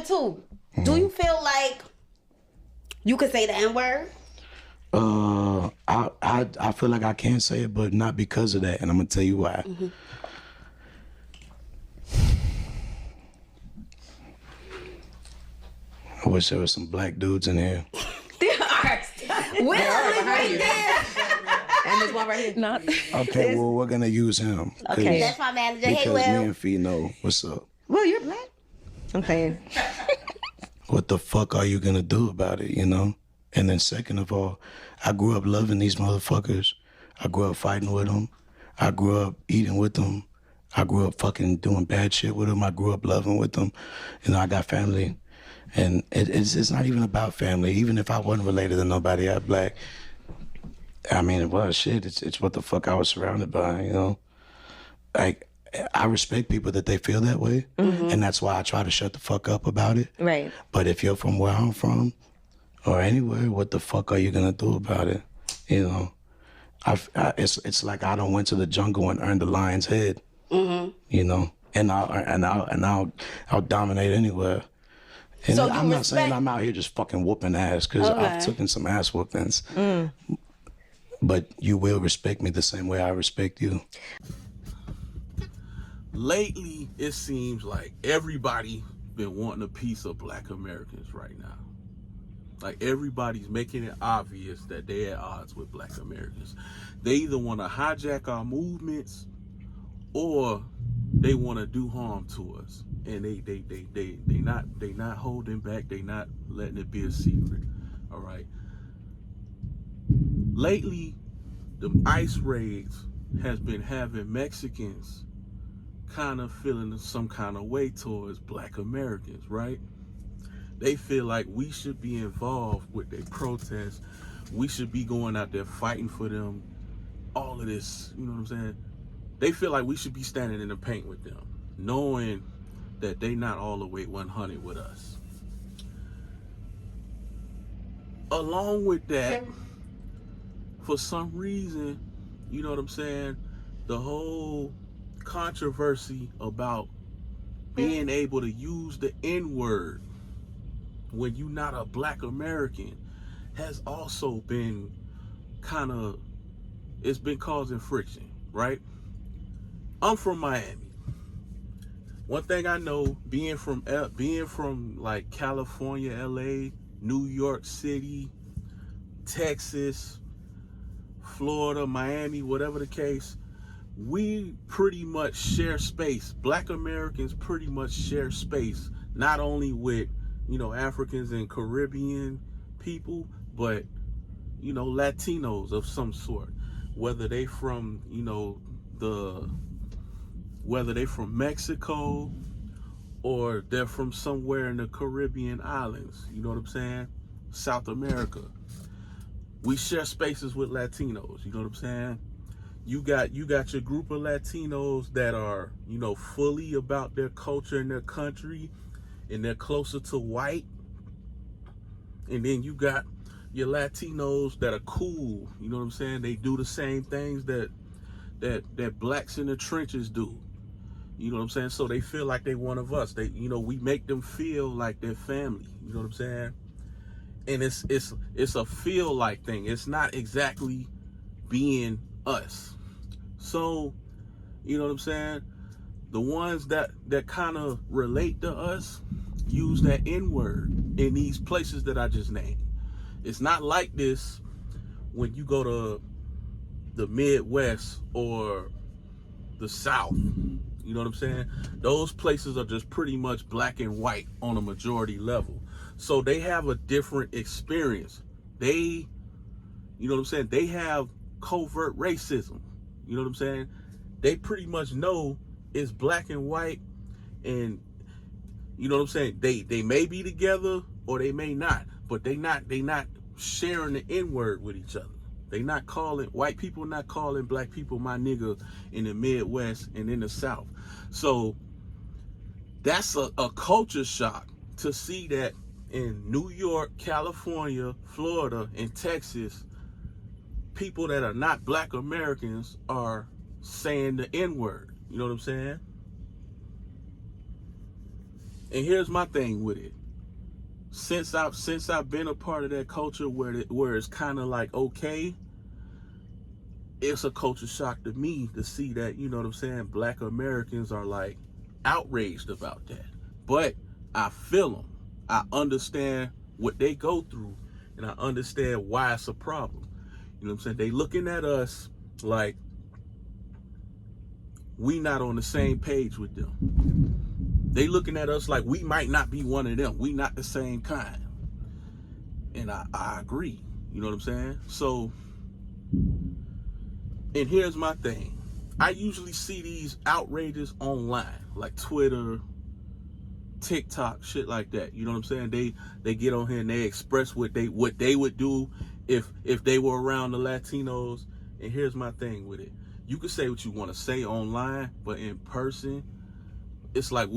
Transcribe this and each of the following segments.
too. Do you feel like you could say the N-word? I feel like I can say it, but not because of that, and I'm gonna tell you why. I wish there was some black dudes in here. There are. Will is right there. And there's one right here. Not. Okay, well, we're gonna use him. Okay, that's my manager. Hey, Because Will. me and Fee know what's up. Well, you're black. I'm saying. What the fuck are you gonna do about it, you know? And then second of all, I grew up loving these motherfuckers. I grew up fighting with them. I grew up eating with them. I grew up fucking doing bad shit with them. I grew up loving with them. You know, I got family. And it's not even about family. Even if I wasn't related to nobody out black, I mean, it was shit. It's what the fuck I was surrounded by, you know? Like, I respect people that they feel that way. And that's why I try to shut the fuck up about it. Right. But if you're from where I'm from, or anywhere, what the fuck are you gonna do about it? You know, it's like I done went to the jungle and earned the lion's head. You know, and I'll dominate anywhere. And So I'm not saying respect- I'm out here just fucking whooping ass, because I've taken some ass whoopings. But you will respect me the same way I respect you. Lately, it seems like everybody been wanting a piece of black Americans right now. Like, everybody's making it obvious that they're at odds with black Americans. They either want to hijack our movements or they want to do harm to us. And they not holding back. They not letting it be a secret. All right. Lately, the ICE raids has been having Mexicans kind of feeling some kind of way towards black Americans, right? They feel like we should be involved with their protests. We should be going out there fighting for them. All of this, you know what I'm saying? They feel like we should be standing in the paint with them, knowing that they not all the way 100 with us. Along with that, for some reason, you know what I'm saying, the whole controversy about being able to use the N-word when you're not a black American has also been it's been causing friction, right? I'm from Miami. One thing I know, being from like California, LA, New York City, Texas, Florida, Miami, whatever the case, we pretty much share space. Black Americans pretty much share space, not only with, you know, Africans and Caribbean people, but, you know, Latinos of some sort, whether they from, you know, whether they from Mexico or they're from somewhere in the Caribbean islands, you know what I'm saying? South America. We share spaces with Latinos, you know what I'm saying? You got your group of Latinos that are, you know, fully about their culture and their country, and they're closer to white. And then you got your Latinos that are cool, you know what I'm saying? They do the same things that blacks in the trenches do. You know what I'm saying? So they feel like they one of us. They, you know, we make them feel like they're family. You know what I'm saying? And it's a feel like thing. It's not exactly being us. So, you know what I'm saying? The ones that kind of relate to us use that N-word in these places that I just named. It's not like this when you go to the Midwest or the South. You know what I'm saying? Those places are just pretty much black and white on a majority level. So they have a different experience. They, you know what I'm saying? They have covert racism. You know what I'm saying? They pretty much know it's black and white, and you know what I'm saying? They may be together or they may not, but they not sharing the N-word with each other. They not calling, white people not calling black people my nigga in the Midwest and in the South. So that's a culture shock to see that in New York, California, Florida, and Texas, people that are not black Americans are saying the N-word. You know what I'm saying? And here's my thing with it. since I've been a part of that culture where it's kind of like okay, it's a culture shock to me to see that, you know what I'm saying, Black Americans are like outraged about that. But I feel them. I understand what they go through, and I understand why it's a problem. You know what I'm saying? They looking at us like we not on the same page with them. They looking at us like we might not be one of them. We not the same kind. And I agree. You know what I'm saying? So, and here's my thing. I usually see these outrages online, like Twitter, TikTok, shit like that. You know what I'm saying? They get on here and they express what they would do if they were around the Latinos. And here's my thing with it. You can say what you want to say online, but in person, it's like,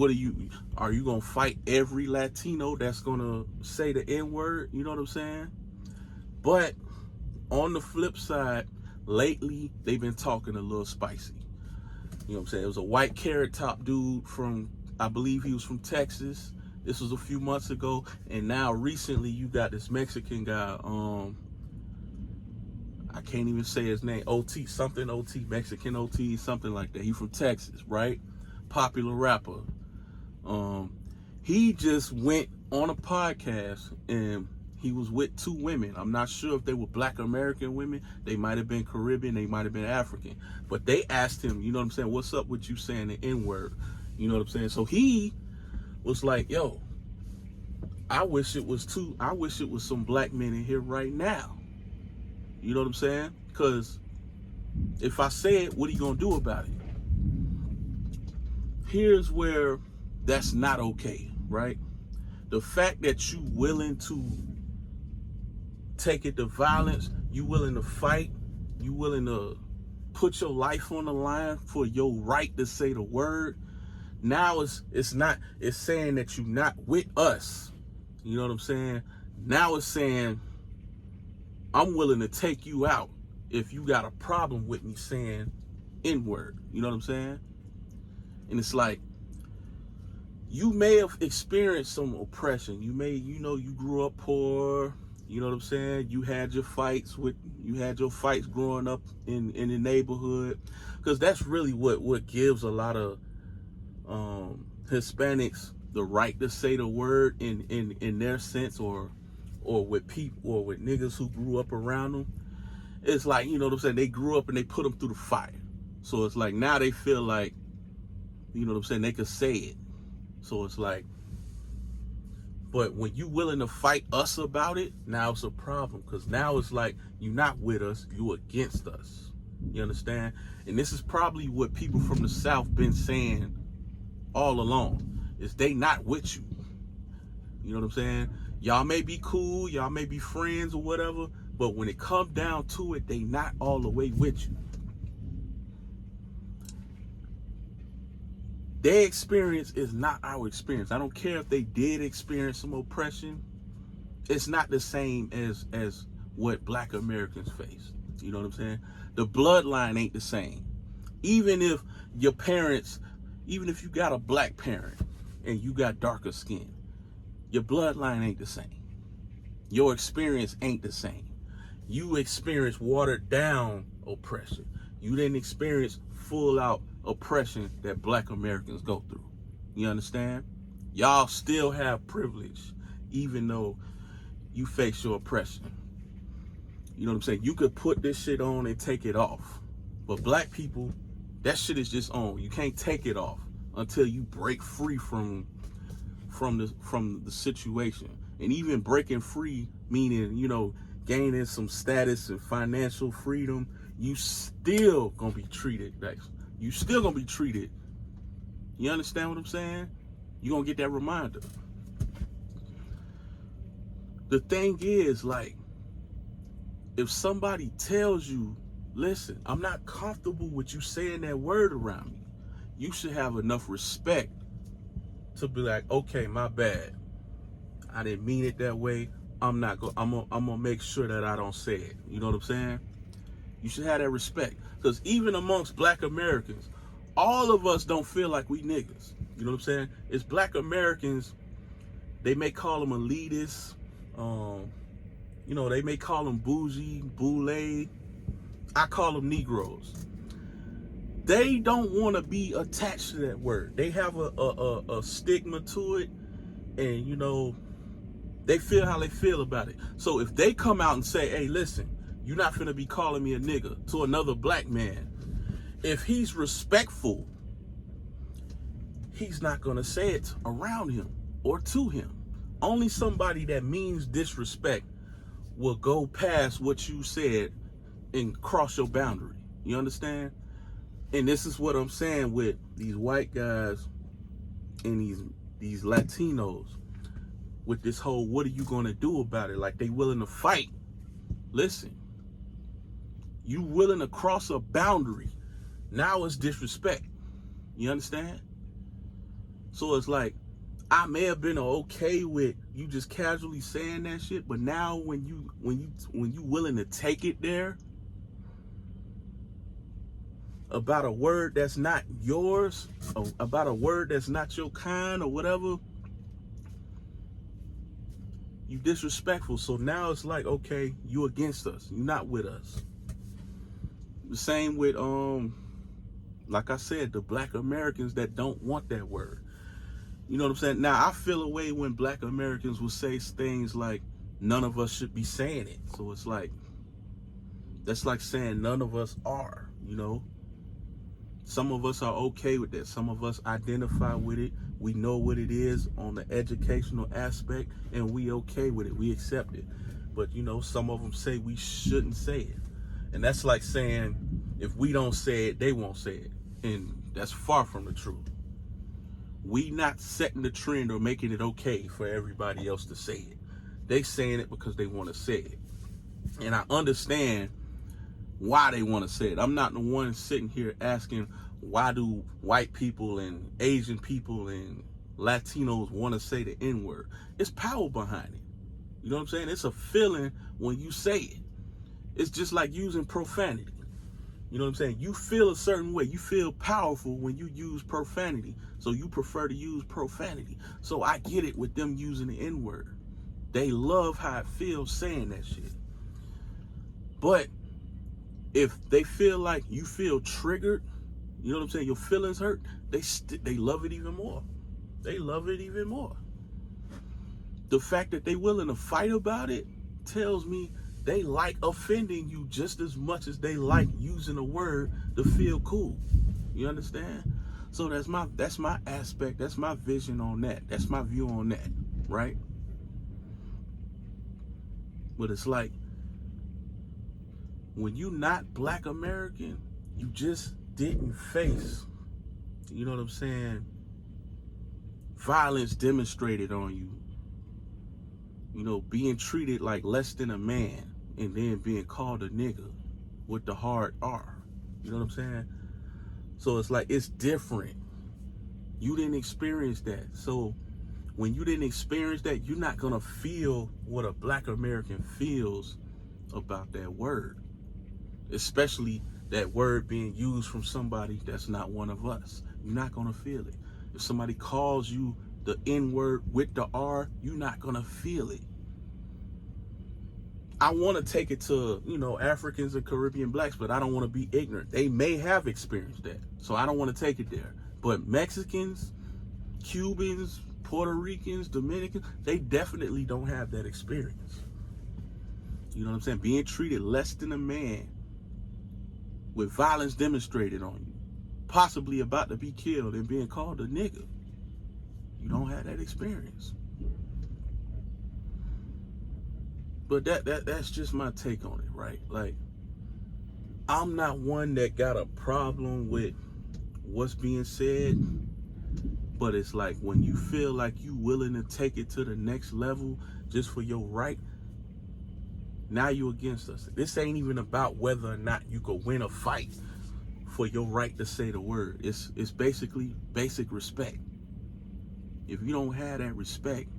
are you gonna fight every Latino that's gonna say the N-word? You know what I'm saying? But on the flip side, lately they've been talking a little spicy. You know what I'm saying? It was a white carrot top dude from, I believe he was from Texas. This was a few months ago, and now recently you got this Mexican guy. I can't even say his name. Mexican OT, something like that. He from Texas, right? Popular rapper. He just went on a podcast and he was with two women. I'm not sure if they were Black American women. They might have been Caribbean. They might have been African. But they asked him, you know what I'm saying, what's up with you saying the N-word? You know what I'm saying? So he was like, yo, I wish it was some black men in here right now. You know what I'm saying? Because if I say it, what are you going to do about it? Here's where that's not okay, right? The fact that you willing to take it to violence, you willing to fight, you willing to put your life on the line for your right to say the word. Now it's saying that you're not with us. You know what I'm saying? Now it's saying I'm willing to take you out if you got a problem with me saying N-word. You know what I'm saying? And it's like, you may have experienced some oppression. You grew up poor. You know what I'm saying? You had your fights growing up in the neighborhood. Because that's really what gives a lot of Hispanics the right to say the word in their sense, or with people, or with niggas who grew up around them. It's like, you know what I'm saying, they grew up and they put them through the fire. So it's like now they feel like, you know what I'm saying, they could say it. So it's like, but when you willing to fight us about it, now it's a problem. Because now it's like, you're not with us, you against us. You understand? And this is probably what people from the South been saying all along, is they not with you. You know what I'm saying? Y'all may be cool, y'all may be friends or whatever, but when it comes down to it, they not all the way with you. Their experience is not our experience. I don't care if they did experience some oppression. It's not the same as what Black Americans face. You know what I'm saying? The bloodline ain't the same. Even if your parents, even if you got a black parent and you got darker skin, your bloodline ain't the same. Your experience ain't the same. You experience watered down oppression. You didn't experience full out oppression that Black Americans go through. You understand? Y'all still have privilege, even though you face your oppression. You know what I'm saying? You could put this shit on and take it off. But Black people, that shit is just on. You can't take it off until you break free from the situation. And even breaking free, meaning, you know, gaining some status and financial freedom, you still gonna be treated like, you still gonna be treated. You understand what I'm saying? You gonna get that reminder. The thing is, like, if somebody tells you, listen, I'm not comfortable with you saying that word around me, you should have enough respect to be like, okay, my bad. I didn't mean it that way. I'm gonna make sure that I don't say it. You know what I'm saying? You should have that respect. Because even amongst Black Americans, all of us don't feel like we niggas. You know what I'm saying? It's Black Americans They may call them elitist. You know, they may call them bougie, boule. I call them Negroes. They don't want to be attached to that word. They have a stigma to it, and you know, they feel how they feel about it. So if they come out and say, hey, listen, you're not finna be calling me a nigga to another black man, if he's respectful, he's not gonna say it around him or to him. Only somebody that means disrespect will go past what you said and cross your boundary. You understand? And this is what I'm saying with these white guys and these Latinos with this whole what are you gonna do about it? Like they willing to fight. Listen, you willing to cross a boundary. Now it's disrespect. You understand? So it's like, I may have been okay with you just casually saying that shit, but now when you willing to take it there about a word that's not yours, about a word that's not your kind or whatever, you disrespectful. So now it's like, okay, you against us. You're not with us. The same with like I said, the black Americans that don't want that word. You know what I'm saying? Now, I feel a way when black Americans will say things like, none of us should be saying it. So it's like, that's like saying none of us are, you know? Some of us are okay with that. Some of us identify with it. We know what it is on the educational aspect, and we okay with it. We accept it. But, you know, some of them say we shouldn't say it. And that's like saying, if we don't say it, they won't say it. And that's far from the truth. We not setting the trend or making it okay for everybody else to say it. They saying it because they want to say it. And I understand why they want to say it. I'm not the one sitting here asking, why do white people and Asian people and Latinos want to say the N-word? It's power behind it. You know what I'm saying? It's a feeling when you say it. It's just like using profanity. You know what I'm saying? You feel a certain way. You feel powerful when you use profanity. So you prefer to use profanity. So I get it with them using the N-word. They love how it feels saying that shit. But if they feel like you feel triggered, you know what I'm saying, your feelings hurt, they love it even more. They love it even more. The fact that they willing to fight about it tells me they like offending you just as much as they like using a word to feel cool. You understand? So that's my aspect, that's my vision on that. That's my view on that, right? But it's like, when you not black American, you just didn't face, you know what I'm saying, violence demonstrated on you. You know, being treated like less than a man and then being called a nigga with the hard R. You know what I'm saying? So it's like, it's different. You didn't experience that. So when you didn't experience that, you're not gonna feel what a black American feels about that word. Especially that word being used from somebody that's not one of us. You're not gonna feel it. If somebody calls you the N-word with the R, you're not gonna feel it. I want to take it to, you know, Africans and Caribbean blacks, but I don't want to be ignorant. They may have experienced that, so I don't want to take it there. But Mexicans, Cubans, Puerto Ricans, Dominicans, they definitely don't have that experience. You know what I'm saying? Being treated less than a man with violence demonstrated on you, possibly about to be killed and being called a nigga. You don't have that experience. But that's just my take on it, right? Like, I'm not one that got a problem with what's being said, but it's like, when you feel like you willing to take it to the next level just for your right, now you against us. This ain't even about whether or not you could win a fight for your right to say the word. It's basically basic respect. If you don't have that respect,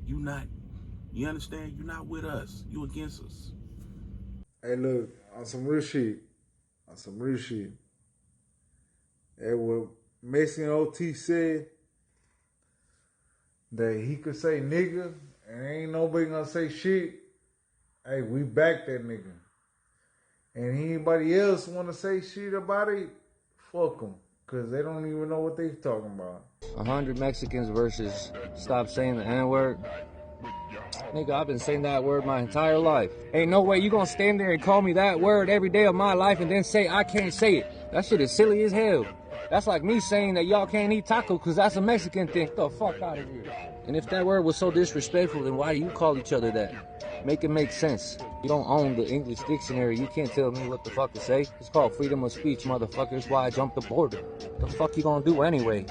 you understand? You're not with us. You against us. Hey, look, on some real shit. On some real shit. And what Mason OT said, that he could say nigga and ain't nobody gonna say shit, hey, we back that nigga. And anybody else wanna say shit about it, fuck them. Cause they don't even know what they talking about. 100 Mexicans versus stop saying the N-word. Nigga, I've been saying that word my entire life. Ain't no way you gonna stand there and call me that word every day of my life and then say I can't say it. That shit is silly as hell. That's like me saying that y'all can't eat tacos because that's a Mexican thing. Get the fuck out of here. And if that word was so disrespectful, then why do you call each other that? Make it make sense. You don't own the English dictionary. You can't tell me what the fuck to say. It's called freedom of speech, motherfucker. That's why I jumped the border. What the fuck you gonna do anyway?